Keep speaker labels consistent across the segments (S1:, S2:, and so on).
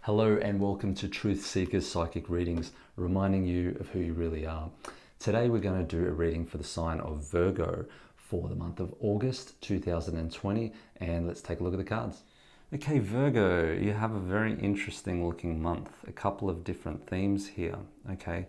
S1: Hello and welcome to Truth Seekers Psychic Readings, reminding you of who you really are. Today we're going to do a reading for the sign of Virgo for the month of August 2020, and let's take a look at the cards. Okay, Virgo, you have a very interesting looking month, a couple of different themes here, okay?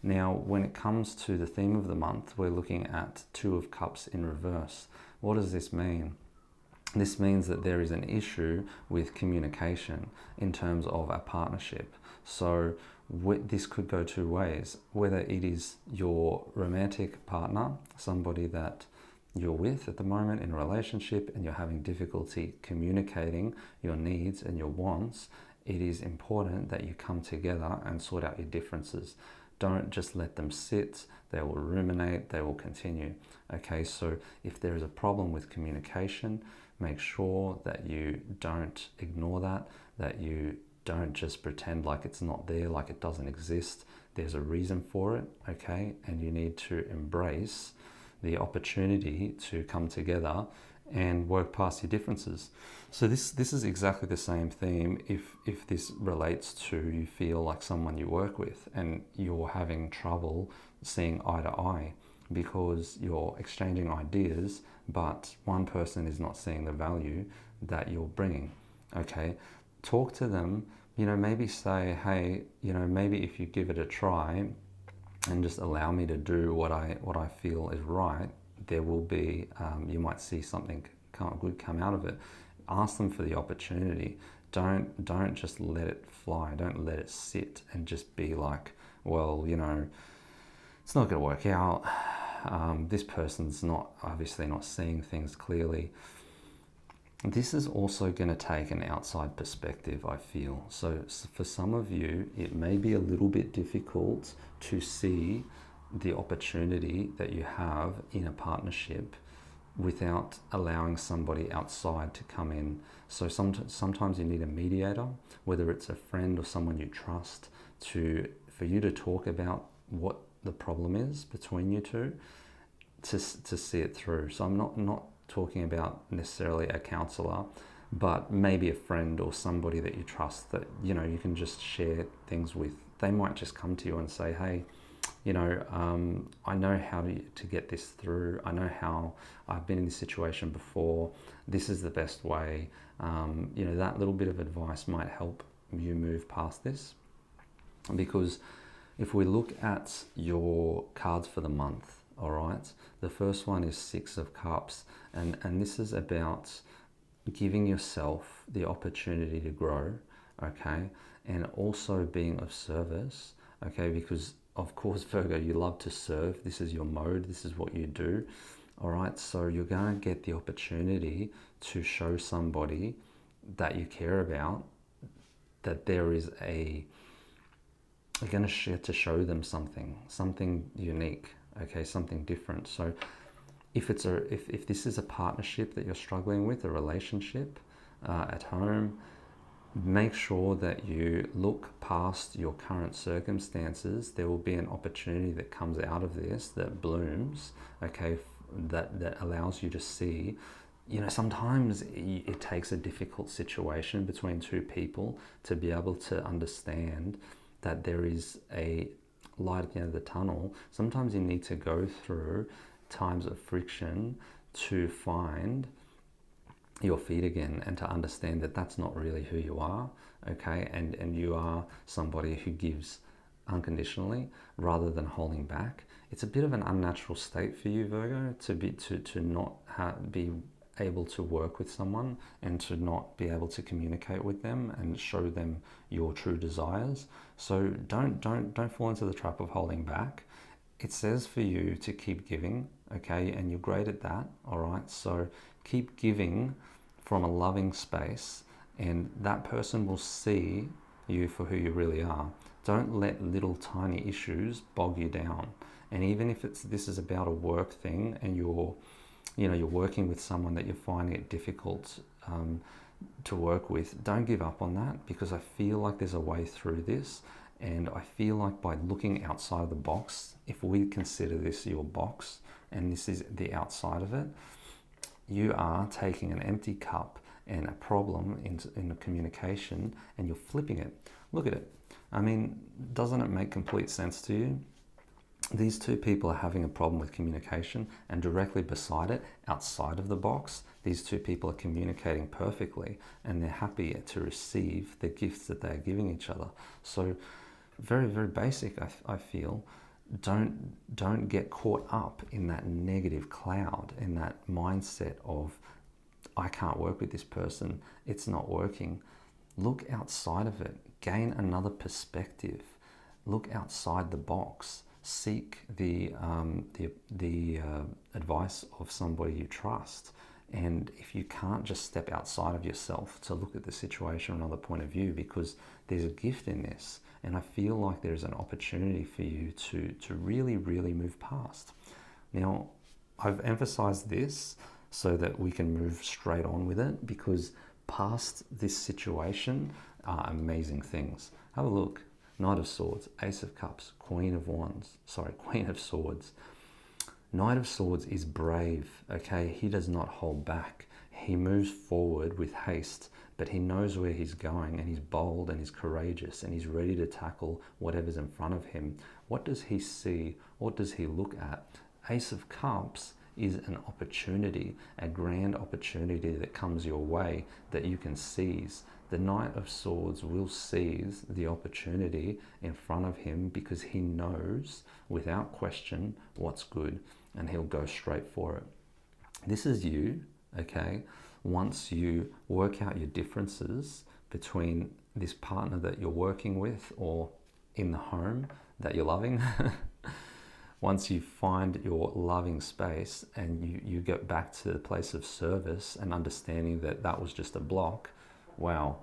S1: Now, when it comes to the theme of the month, we're looking at Two of Cups in reverse. What does this mean? This means that there is an issue with communication in terms of a partnership. So this could go two ways, whether it is your romantic partner, somebody that you're with at the moment in a relationship and you're having difficulty communicating your needs and your wants. It is important that you come together and sort out your differences. Don't just let them sit. They will ruminate, they will continue. Okay, so if there is a problem with communication, make sure that you don't ignore that you don't just pretend like it's not there, like it doesn't exist. There's a reason for it, okay? And you need to embrace the opportunity to come together and work past your differences. So this is exactly the same theme if this relates to you feel like someone you work with and you're having trouble seeing eye to eye because you're exchanging ideas, but one person is not seeing the value that you're bringing, okay? Talk to them, maybe say, hey, maybe if you give it a try and just allow me to do what I feel is right, there will be, you might see something good come out of it. Ask them for the opportunity. Don't just let it fly. Don't let it sit and just be like, well, it's not going to work out. This person's obviously not seeing things clearly. This is also going to take an outside perspective, I feel. So for some of you, it may be a little bit difficult to see the opportunity that you have in a partnership without allowing somebody outside to come in. So sometimes you need a mediator, whether it's a friend or someone you trust, for you to talk about what the problem is between you two, to see it through. So I'm not talking about necessarily a counselor, but maybe a friend or somebody that you trust that you can just share things with. They might just come to you and say, hey, I know how to get this through. I know how I've been in this situation before. This is the best way. That little bit of advice might help you move past this. Because if we look at your cards for the month, all right, the first one is Six of Cups, and this is about giving yourself the opportunity to grow, okay, and also being of service, okay, because of course, Virgo, you love to serve. This is your mode. This is what you do. All right. So you're going to get the opportunity to show somebody that you care about that there is you're going to get to show them something unique. Okay, something different. So if this is a partnership that you're struggling with, a relationship at home, make sure that you look past your current circumstances. There will be an opportunity that comes out of this that blooms, okay, that allows you to see. Sometimes it takes a difficult situation between two people to be able to understand that there is a light at the end of the tunnel. Sometimes you need to go through times of friction to find your feet again and to understand that that's not really who you are, okay? And you are somebody who gives unconditionally rather than holding back. It's a bit of an unnatural state for you, Virgo, to not be able to work with someone and to not be able to communicate with them and show them your true desires. So don't fall into the trap of holding back. It says for you to keep giving, okay, and you're great at that, all right? So keep giving from a loving space, and that person will see you for who you really are. Don't let little tiny issues bog you down. And even if this is about a work thing and you're working with someone that you're finding it difficult to work with, don't give up on that, because I feel like there's a way through this. And I feel like by looking outside of the box, if we consider this your box and this is the outside of it, you are taking an empty cup and a problem in the communication and you're flipping it. Look at it. I mean, doesn't it make complete sense to you? These two people are having a problem with communication, and directly beside it, outside of the box, these two people are communicating perfectly and they're happy to receive the gifts that they're giving each other. So very, very basic, I feel. Don't get caught up in that negative cloud, in that mindset of, I can't work with this person, it's not working. Look outside of it, gain another perspective, look outside the box, seek the advice of somebody you trust. And if you can't, just step outside of yourself to look at the situation from another point of view, because there's a gift in this. And I feel like there's an opportunity for you to really, really move past. Now, I've emphasized this so that we can move straight on with it, because past this situation are amazing things. Have a look. Knight of Swords, Ace of Cups, Queen of Swords. Knight of Swords is brave, okay? He does not hold back. He moves forward with haste, but he knows where he's going, and he's bold and he's courageous and he's ready to tackle whatever's in front of him. What does he see? What does he look at? Ace of Cups is an opportunity, a grand opportunity that comes your way that you can seize. The Knight of Swords will seize the opportunity in front of him because he knows without question what's good, and he'll go straight for it. This is you, okay? Once you work out your differences between this partner that you're working with or in the home that you're loving, once you find your loving space and you get back to the place of service and understanding that that was just a block, wow,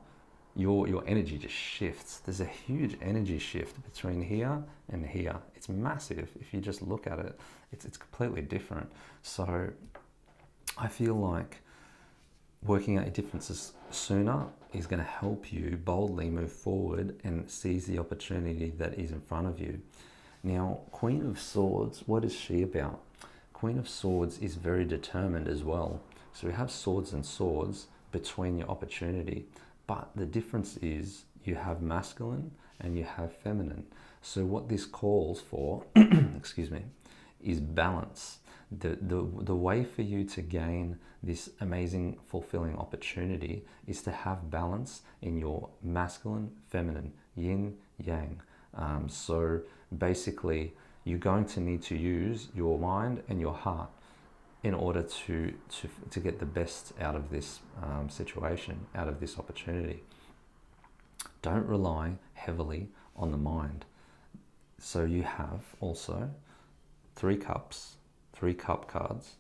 S1: your energy just shifts. There's a huge energy shift between here and here. It's massive. If you just look at it, it's completely different. So I feel like working out your differences sooner is going to help you boldly move forward and seize the opportunity that is in front of you. Now, Queen of Swords, what is she about? Queen of Swords is very determined as well. So we have swords and swords between your opportunity, but the difference is you have masculine and you have feminine. So what this calls for, excuse me, is balance. The way for you to gain this amazing, fulfilling opportunity is to have balance in your masculine, feminine, yin, yang. So basically, you're going to need to use your mind and your heart in order to get the best out of this situation, out of this opportunity. Don't rely heavily on the mind. So you have also 3 cups, 3 cup cards,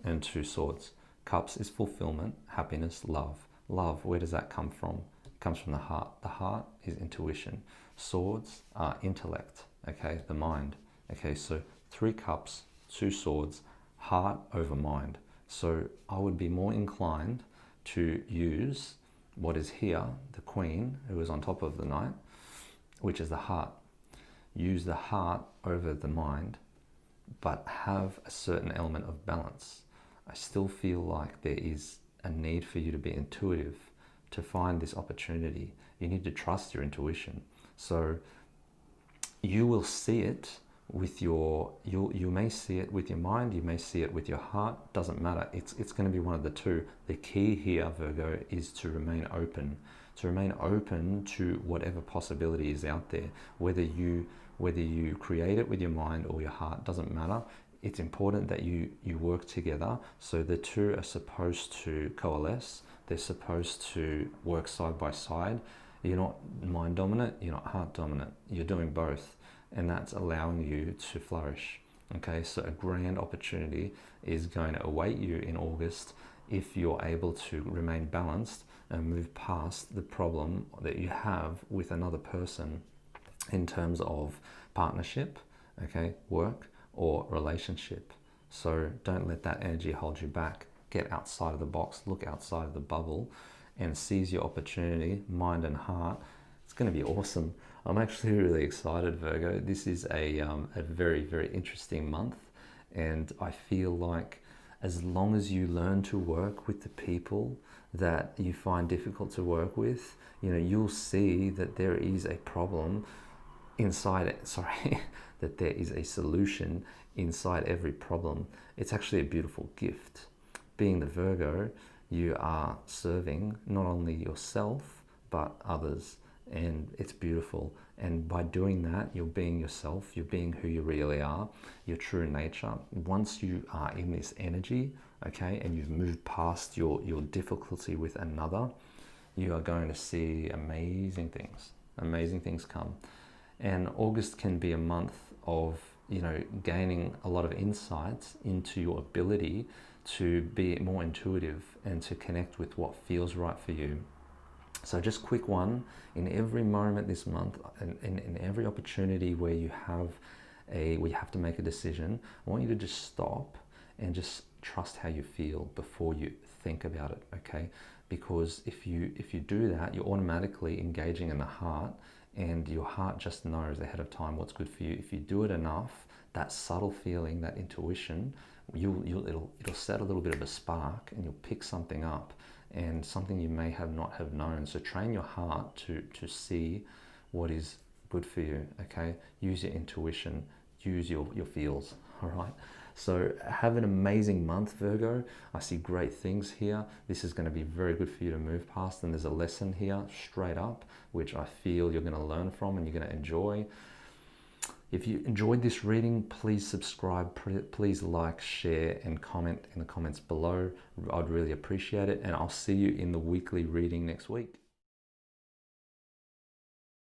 S1: and 2 swords. Cups is fulfillment, happiness, love. Love, where does that come from? It comes from the heart. The heart is intuition. Swords are intellect, okay, the mind. Okay, so 3 cups, 2 swords, heart over mind. So I would be more inclined to use what is here, the queen, who is on top of the knight, which is the heart. Use the heart over the mind, but have a certain element of balance. I still feel like there is a need for you to be intuitive to find this opportunity. You need to trust your intuition. So you will see it with your, you may see it with your mind, you may see it with your heart, doesn't matter. It's going to be one of the two. The key here, Virgo, is to remain open. To remain open to whatever possibility is out there. Whether you create it with your mind or your heart, doesn't matter. It's important that you work together. So the two are supposed to coalesce. They're supposed to work side by side. You're not mind dominant, you're not heart dominant. You're doing both, and that's allowing you to flourish. Okay, so a grand opportunity is going to await you in August if you're able to remain balanced and move past the problem that you have with another person in terms of partnership, okay, work or relationship. So don't let that energy hold you back. Get outside of the box, look outside of the bubble, and seize your opportunity, mind and heart. It's going to be awesome. I'm actually really excited, Virgo. This is a very, very interesting month, and I feel like as long as you learn to work with the people that you find difficult to work with, you'll see that there is a problem inside it. Sorry, that there is a solution inside every problem. It's actually a beautiful gift. Being the Virgo, you are serving not only yourself but others, and it's beautiful. And by doing that, you're being yourself, you're being who you really are, your true nature. Once you are in this energy, okay, and you've moved past your difficulty with another, you are going to see amazing things come. And August can be a month of gaining a lot of insights into your ability to be more intuitive and to connect with what feels right for you. So just quick one, in every moment this month, and in every opportunity where you have to make a decision, I want you to just stop and just trust how you feel before you think about it, okay? Because if you do that, you're automatically engaging in the heart, and your heart just knows ahead of time what's good for you. If you do it enough, that subtle feeling, that intuition, it'll set a little bit of a spark, and you'll pick something up, and something you may not have known. So train your heart to see what is good for you, okay? Use your intuition, use your feels, all right? So have an amazing month, Virgo. I see great things here. This is going to be very good for you to move past, and there's a lesson here straight up, which I feel you're going to learn from and you're going to enjoy. If you enjoyed this reading, please subscribe, please like, share, and comment in the comments below. I'd really appreciate it, and I'll see you in the weekly reading next week.